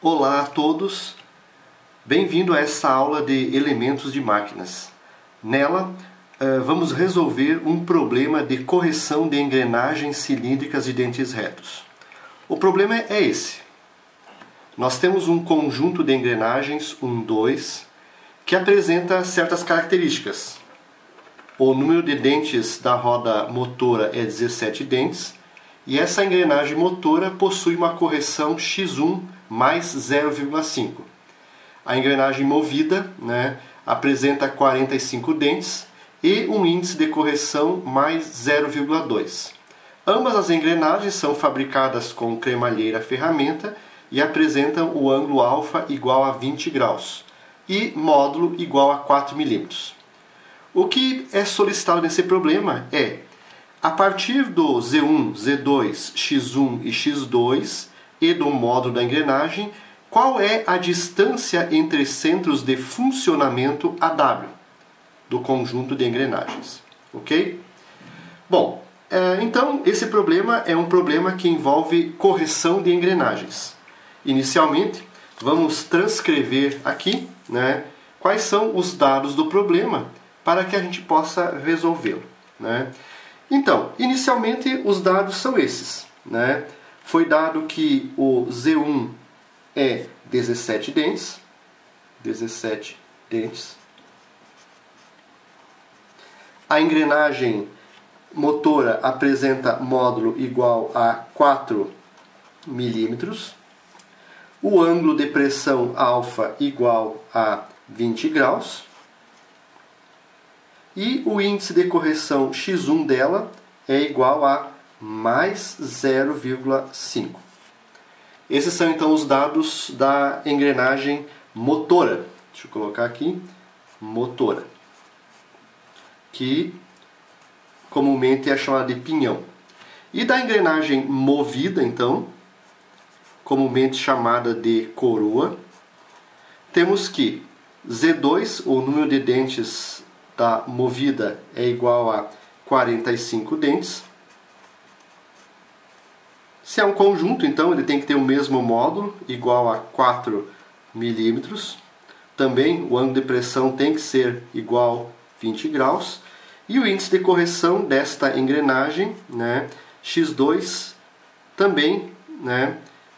Olá a todos, bem-vindo a essa aula de elementos de máquinas. Nela, vamos resolver um problema de correção de engrenagens cilíndricas de dentes retos. O problema é esse. Nós temos um conjunto de engrenagens, 1, 2, que apresenta certas características. O número de dentes da roda motora é 17 dentes, e essa engrenagem motora possui uma correção x1 mais 0,5. A engrenagem movida apresenta 45 dentes e um índice de correção mais 0,2. Ambas as engrenagens são fabricadas com cremalheira ferramenta e apresentam o ângulo alfa igual a 20 graus e módulo igual a 4 milímetros. O que é solicitado nesse problema é, a partir do Z1, Z2, X1 e X2 e do módulo da engrenagem, qual é a distância entre centros de funcionamento AW do conjunto de engrenagens, ok? Bom, então esse problema é um problema que envolve correção de engrenagens. Inicialmente, vamos transcrever aqui quais são os dados do problema para que a gente possa resolvê-lo. Então, inicialmente os dados são esses. Foi dado que o Z1 é 17 dentes. 17 dentes. A engrenagem motora apresenta módulo igual a 4 milímetros. O ângulo de pressão alfa igual a 20 graus. E o índice de correção x1 dela é igual a mais 0,5. Esses são então os dados da engrenagem motora. Deixa eu colocar aqui, motora, que comumente é chamada de pinhão. E da engrenagem movida, então, comumente chamada de coroa, temos que Z2, o número de dentes da movida, é igual a 45 dentes. Se é um conjunto, então ele tem que ter o mesmo módulo, igual a 4 milímetros. Também o ângulo de pressão tem que ser igual a 20 graus. E o índice de correção desta engrenagem, x2, também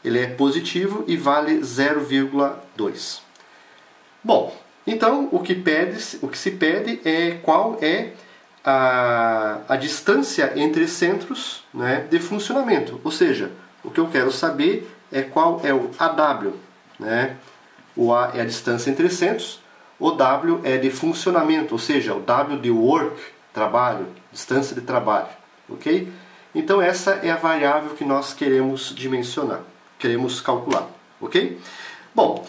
ele é positivo e vale 0,2. Bom, então o que se pede é qual é a distância entre centros de funcionamento. Ou seja, o que eu quero saber é qual é o AW. O A é a distância entre centros, o W é de funcionamento, ou seja, o W de work, trabalho, distância de trabalho. Ok? Então essa é a variável que nós queremos dimensionar, queremos calcular. Ok? Bom,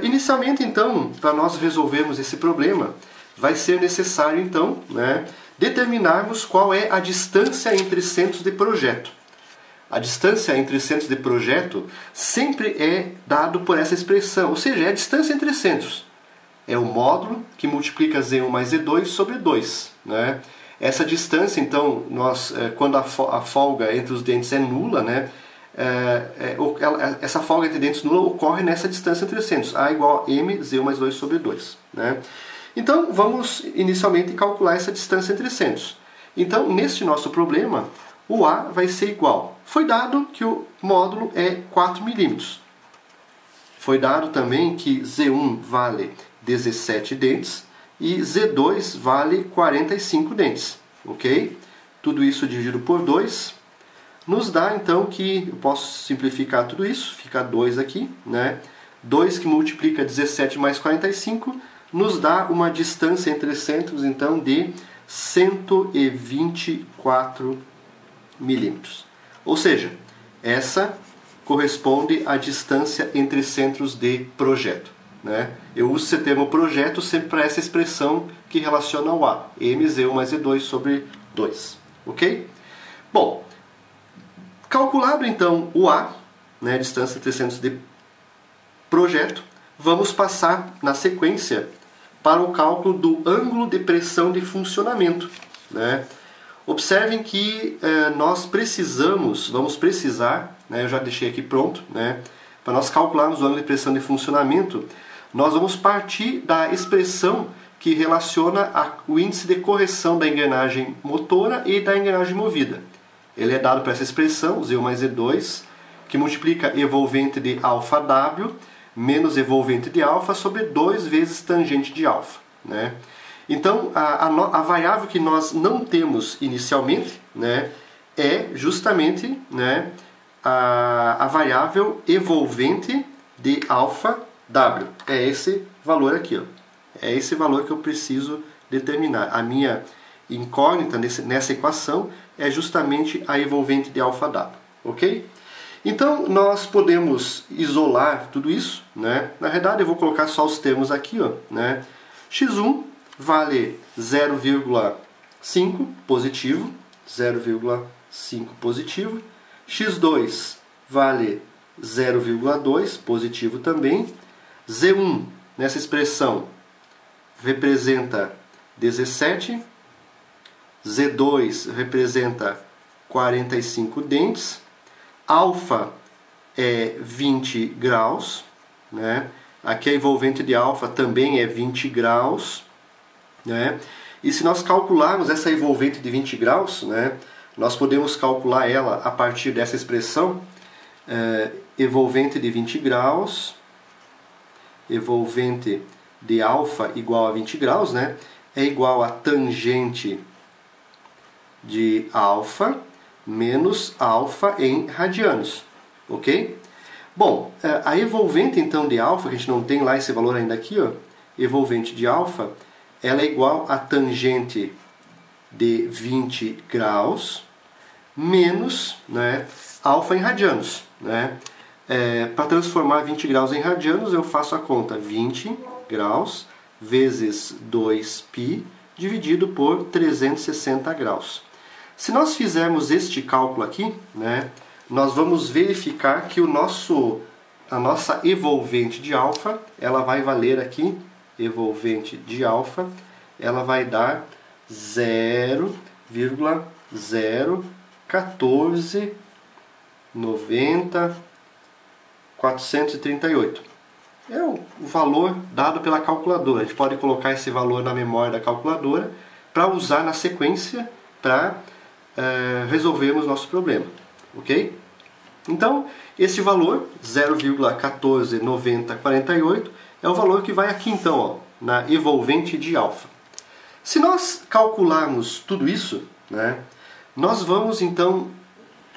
inicialmente então, para nós resolvermos esse problema, vai ser necessário então determinarmos qual é a distância entre centros de projeto. A distância entre centros de projeto sempre é dado por essa expressão, ou seja, é a distância entre centros. É o módulo que multiplica Z1 mais Z2 sobre 2. Essa distância, então, quando a folga entre os dentes é nula, essa folga entre dentes nula ocorre nessa distância entre centros, A igual a M, Z1 mais 2 sobre 2. Então, vamos inicialmente calcular essa distância entre centros. Então, neste nosso problema, o A vai ser igual. Foi dado que o módulo é 4 milímetros. Foi dado também que Z1 vale 17 dentes e Z2 vale 45 dentes. Ok? Tudo isso dividido por 2 nos dá então que, eu posso simplificar tudo isso, fica 2 aqui. 2 que multiplica 17 mais 45 nos dá uma distância entre centros então de 124 milímetros. Ou seja, essa corresponde à distância entre centros de projeto. Eu uso esse termo projeto sempre para essa expressão que relaciona ao A, MZ1 mais Z2 sobre 2. Ok? Bom, calculado então o A, a distância entre centros de projeto, vamos passar na sequência para o cálculo do ângulo de pressão de funcionamento. Observem que vamos precisar, eu já deixei aqui pronto, para nós calcularmos o ângulo de pressão de funcionamento, nós vamos partir da expressão que relaciona o índice de correção da engrenagem motora e da engrenagem movida. Ele é dado por essa expressão, Z1 mais Z2, que multiplica evolvente de αβ menos evolvente de α sobre 2 vezes tangente de α. Né? Então, a variável que nós não temos inicialmente, né, é justamente, né, a variável evolvente de αβ. É esse valor aqui. Ó. É esse valor que eu preciso determinar. A minha incógnita nessa equação é justamente a evolvente de αβ. Ok? Então, nós podemos isolar tudo isso. Né? Na verdade, eu vou colocar só os termos aqui. Ó, né? x1 vale 0,5 positivo. 0,5 positivo. x2 vale 0,2 positivo também. Z1, nessa expressão, representa 17. Z2 representa 45 dentes. Alfa é 20 graus. Né? Aqui a envolvente de alfa também é 20 graus. Né? E se nós calcularmos essa envolvente de 20 graus, né, nós podemos calcular ela a partir dessa expressão, envolvente de 20 graus, envolvente de alfa igual a 20 graus, né, é igual a tangente de alfa menos alfa em radianos, ok? Bom, a envolvente então de alfa, que a gente não tem lá esse valor ainda aqui, ó, envolvente de alfa, ela é igual a tangente de 20 graus menos, né, alfa em radianos. Né? Para transformar 20 graus em radianos, eu faço a conta 20 graus vezes 2π dividido por 360 graus. Se nós fizermos este cálculo aqui, né, nós vamos verificar que a nossa evolvente de alfa, ela vai valer aqui, evolvente de alfa, ela vai dar 0,01490,438. É o valor dado pela calculadora. A gente pode colocar esse valor na memória da calculadora para usar na sequência para resolvermos nosso problema. Ok? Então, esse valor, 0,149048, é o valor que vai aqui então, ó, na evolvente de alfa. Se nós calcularmos tudo isso, né, nós vamos então,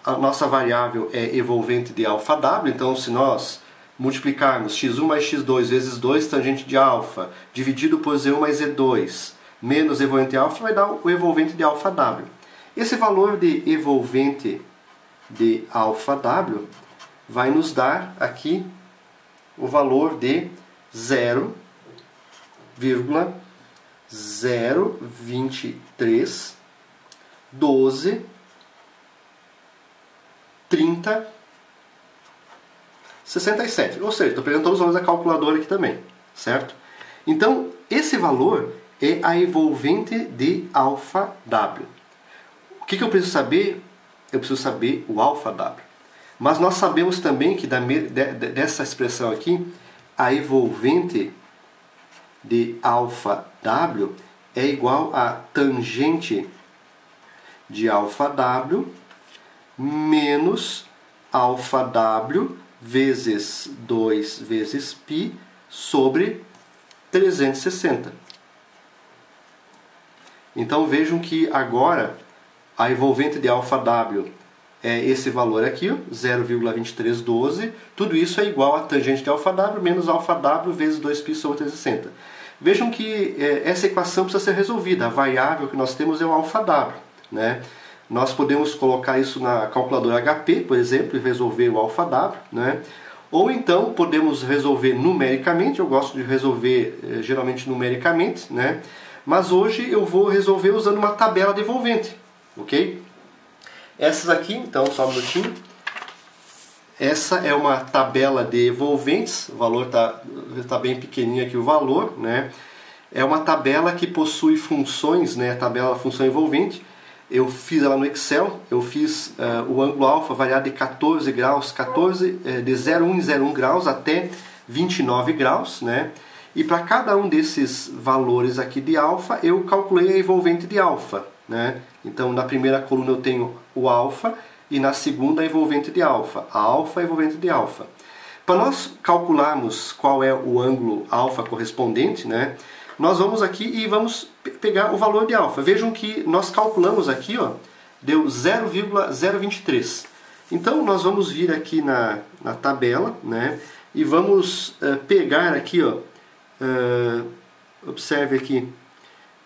a nossa variável é evolvente de αβ, então se nós multiplicarmos x1 mais x2 vezes 2 tangente de alfa, dividido por z1 mais z2, menos evolvente de alfa, vai dar o evolvente de αβ. Esse valor de evolvente de αβ vai nos dar aqui o valor de 0,023 12 30 67. Ou seja, estou pegando todos os valores da calculadora aqui também, certo? Então, esse valor é a evolvente de αβ. O que eu preciso saber? Eu preciso saber o αβ. Mas nós sabemos também que dessa expressão aqui, a evolvente de αβ é igual a tangente de αβ menos αβ vezes 2 vezes π sobre 360. Então vejam que agora a envolvente de αβ é esse valor aqui, 0,2312. Tudo isso é igual a tangente de αβ menos αβ vezes 2π sobre 360. Vejam que essa equação precisa ser resolvida. A variável que nós temos é o αβ. Né? Nós podemos colocar isso na calculadora HP, por exemplo, e resolver o αβ. Né? Ou então podemos resolver numericamente. Eu gosto de resolver geralmente numericamente. Né? Mas hoje eu vou resolver usando uma tabela de evolvente. Ok? Essas aqui, então, só um minutinho. Essa é uma tabela de evolventes. O valor está bem pequenininho aqui o valor. Né? É uma tabela que possui funções, né? A tabela função envolvente. eu fiz ela no Excel, eu fiz o ângulo alfa variado de 14 graus, de 0,1 em 0,1 graus até 29 graus, né? E para cada um desses valores aqui de alfa, eu calculei a envolvente de alfa, né? Então, na primeira coluna eu tenho o alfa e na segunda a envolvente de alfa. A alfa e a envolvente de alfa. Para nós calcularmos qual é o ângulo alfa correspondente, né? Nós vamos aqui e vamos pegar o valor de alfa. Vejam que nós calculamos aqui, ó, deu 0,023. Então, nós vamos vir aqui na tabela, né? E vamos pegar aqui, ó, observe aqui,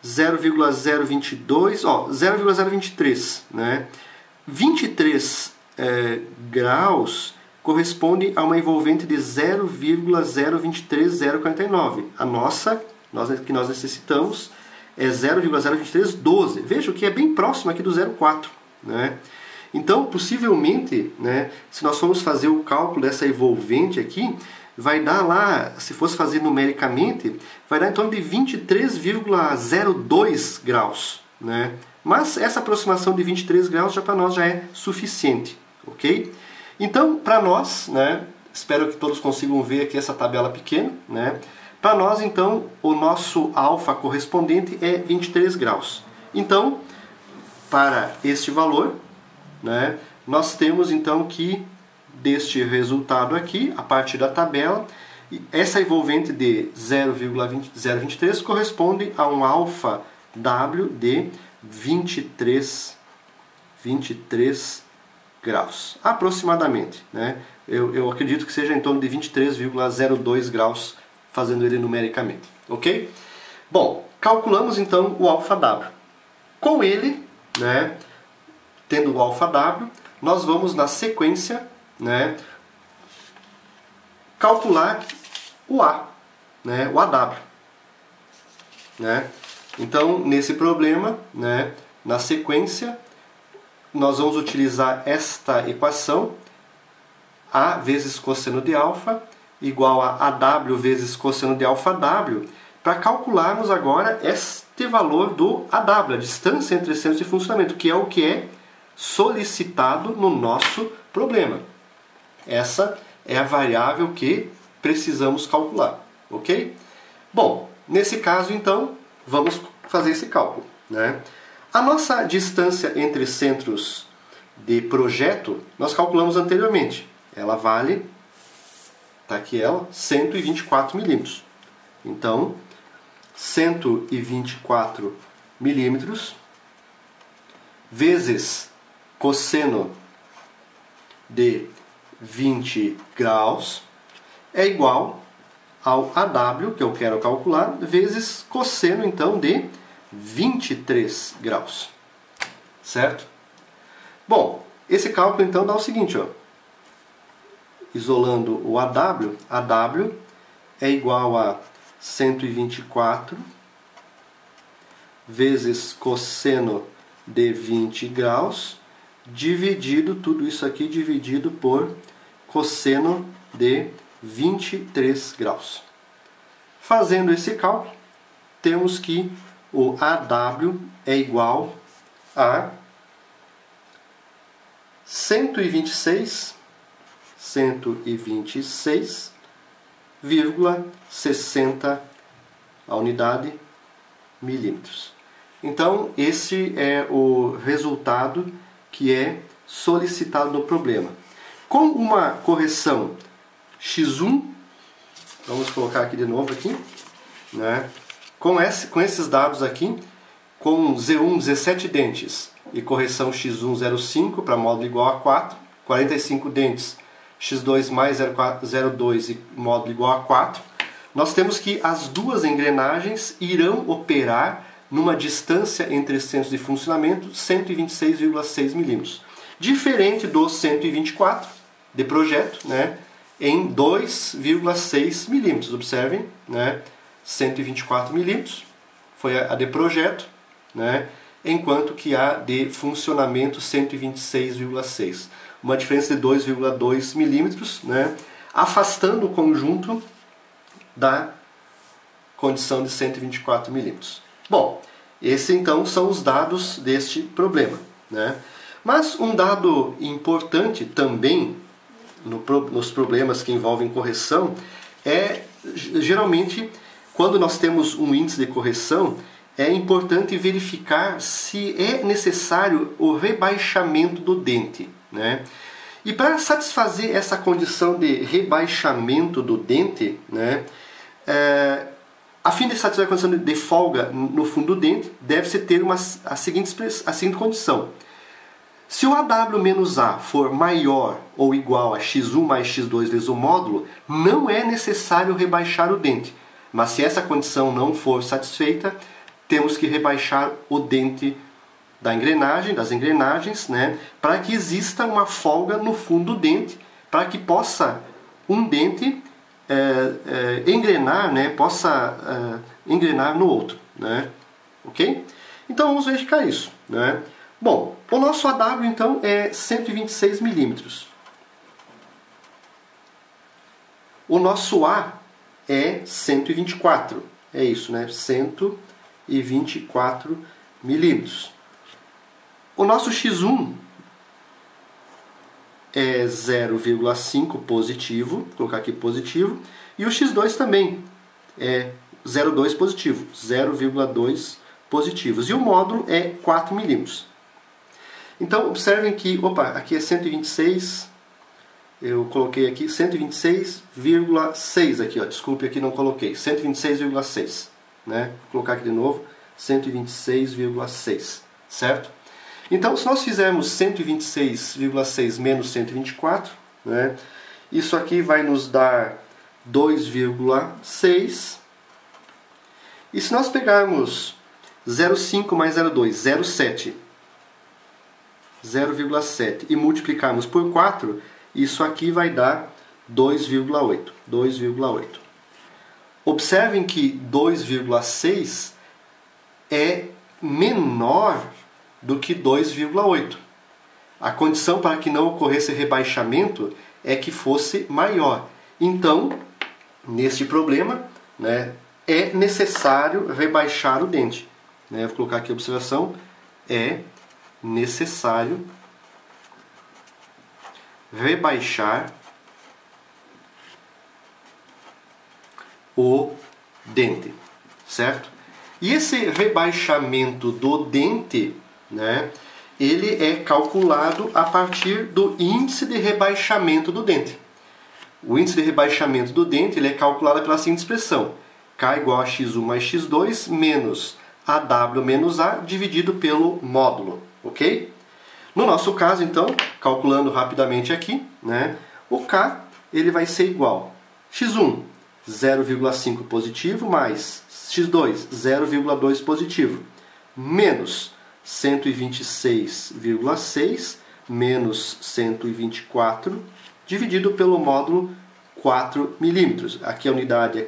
0,022, ó, 0,023, né? 23 graus corresponde a uma envolvente de 0,023049. A nossa, que nós necessitamos, é 0,02312. Veja que é bem próximo aqui do 0,4, né? Então, possivelmente, né, se nós formos fazer o cálculo dessa envolvente aqui, vai dar lá, se fosse fazer numericamente, vai dar em torno de 23,02 graus, né? Mas essa aproximação de 23 graus já para nós já é suficiente, ok? Então, para nós, né, espero que todos consigam ver aqui essa tabela pequena, né? Para nós, então, o nosso alfa correspondente é 23 graus. Então, para este valor, né, nós temos então que deste resultado aqui, a partir da tabela, essa envolvente de 0,023 corresponde a um alfa W de 23 graus, aproximadamente, né? Eu acredito que seja em torno de 23,02 graus, fazendo ele numericamente, ok? Bom, calculamos então o alfa W. Com ele, né, tendo o alfa W, nós vamos na sequência, né, calcular o A, né, o AW, né? Então, nesse problema, né, na sequência, nós vamos utilizar esta equação, A vezes cosseno de alfa igual a AW vezes cosseno de alfa W, para calcularmos agora este valor do AW, a distância entre centros de funcionamento, que é o que é solicitado no nosso problema. Essa é a variável que precisamos calcular, ok? Bom, nesse caso, então, vamos fazer esse cálculo, né? A nossa distância entre centros de projeto, nós calculamos anteriormente. Ela vale, está aqui ela, 124 milímetros. Então, 124 milímetros vezes cosseno de 20 graus é igual ao AW, que eu quero calcular, vezes cosseno, então, de 23 graus. Certo? Bom, esse cálculo, então, dá o seguinte, ó. Isolando o AW, AW é igual a 124 vezes cosseno de 20 graus, dividido, tudo isso aqui dividido por cosseno de 23 graus. Fazendo esse cálculo, temos que o AW é igual a 126,60 a unidade milímetros. Então, esse é o resultado que é solicitado no problema. Com uma correção x1, vamos colocar aqui de novo aqui, né? Com esses dados aqui, com Z1 17 dentes e correção x1 0,5 para módulo igual a 4, 45 dentes, x2 mais 0,2 e módulo igual a 4, nós temos que as duas engrenagens irão operar numa distância entre centros de funcionamento 126,6 milímetros. Diferente do 124 de projeto, né, em 2,6 milímetros. Observem, né, 124 milímetros foi a de projeto, né, enquanto que a de funcionamento 126,6. Uma diferença de 2,2 milímetros, né, afastando o conjunto da condição de 124 milímetros. Bom, Esses então são os dados deste problema, né? Mas um dado importante também nos problemas que envolvem correção é, geralmente, quando nós temos um índice de correção, é importante verificar se é necessário o rebaixamento do dente, né? E para satisfazer essa condição de rebaixamento do dente, né, a fim de satisfazer a condição de folga no fundo do dente, deve-se ter a seguinte condição. Se o AW menos A for maior ou igual a x1 mais x2 vezes o módulo, não é necessário rebaixar o dente. Mas se essa condição não for satisfeita, temos que rebaixar o dente das engrenagens, né, para que exista uma folga no fundo do dente, para que possa um dente engrenar, né, possa engrenar no outro, né? Ok? Então vamos verificar isso, né? Bom, o nosso AW então é 126 milímetros. O nosso A é 124. É isso, né? 124 milímetros. O nosso X1 é 0,5 positivo, vou colocar aqui positivo, e o X2 também é 0,2 positivo, 0,2 positivos. E o módulo é 4 milímetros. Então, observem que, aqui é 126, eu coloquei aqui 126,6 aqui, ó, desculpe, aqui não coloquei, 126,6, né? Vou colocar aqui de novo, 126,6, certo? Então, se nós fizermos 126,6 menos 124, né, isso aqui vai nos dar 2,6. E se nós pegarmos 0,5 mais 0,2, 0,7 e multiplicarmos por 4, isso aqui vai dar 2,8. 2,8. Observem que 2,6 é menor do que 2,8. A condição para que não ocorresse rebaixamento é que fosse maior. Então, neste problema, né, é necessário rebaixar o dente. Né? Vou colocar aqui a observação, é necessário rebaixar o dente, certo? E esse rebaixamento do dente, né, ele é calculado a partir do índice de rebaixamento do dente. O índice de rebaixamento do dente ele é calculado pela seguinte expressão: K igual a x1 mais x2 menos AW menos A dividido pelo módulo, ok? No nosso caso, então, calculando rapidamente aqui, né, o K ele vai ser igual a x1, 0,5 positivo, mais x2, 0,2 positivo, menos 126,6 menos 124 dividido pelo módulo 4 milímetros. Aqui a unidade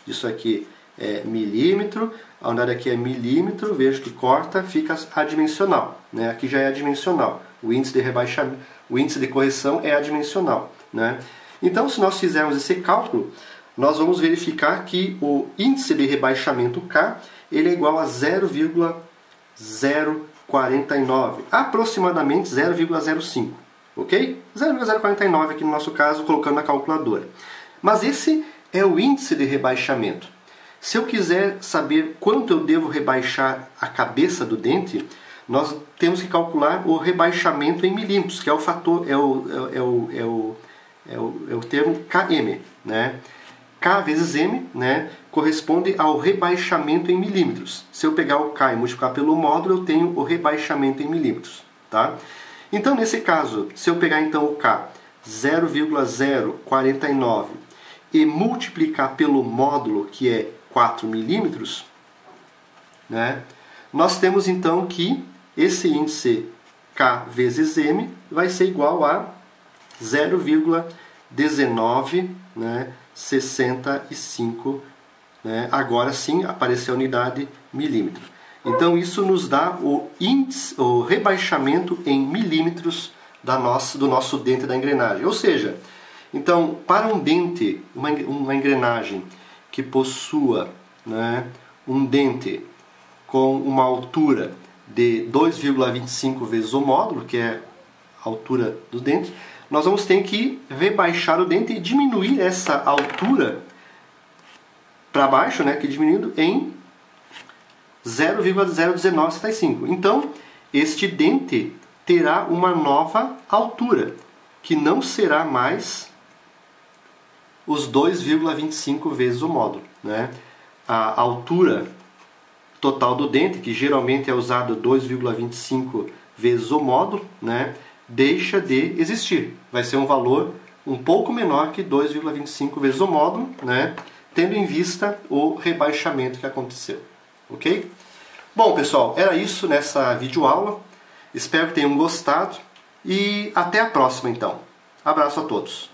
disso aqui é milímetro, a unidade aqui é milímetro, vejo que corta, fica adimensional, né? Aqui já é adimensional. O índice de rebaixamento, o índice de correção é adimensional, né? Então, se nós fizermos esse cálculo, nós vamos verificar que o índice de rebaixamento K ele é igual a 0,049, aproximadamente 0,05, ok? 0,049 aqui no nosso caso, colocando na calculadora. Mas esse é o índice de rebaixamento. Se eu quiser saber quanto eu devo rebaixar a cabeça do dente, nós temos que calcular o rebaixamento em milímetros, que é o fator, é o termo km, né? K vezes m, né, corresponde ao rebaixamento em milímetros. Se eu pegar o K e multiplicar pelo módulo, eu tenho o rebaixamento em milímetros, tá? Então, nesse caso, se eu pegar então o K, 0,049, e multiplicar pelo módulo, que é 4 milímetros, né, nós temos então que esse índice K vezes m vai ser igual a 0,19, né, 65, né? Agora sim apareceu a unidade milímetro. Então isso nos dá o índice, o rebaixamento em milímetros do nosso dente da engrenagem. Ou seja, então para um dente, uma engrenagem que possua, né, um dente com uma altura de 2,25 vezes o módulo, que é a altura do dente, nós vamos ter que rebaixar o dente e diminuir essa altura para baixo, né, que diminuindo em 0,01975. Então, este dente terá uma nova altura, que não será mais os 2,25 vezes o módulo, né? A altura total do dente, que geralmente é usado 2,25 vezes o módulo, né, deixa de existir. Vai ser um valor um pouco menor que 2,25 vezes o módulo, né, tendo em vista o rebaixamento que aconteceu. Ok? Bom, pessoal, era isso nessa videoaula. Espero que tenham gostado e até a próxima, então. Abraço a todos.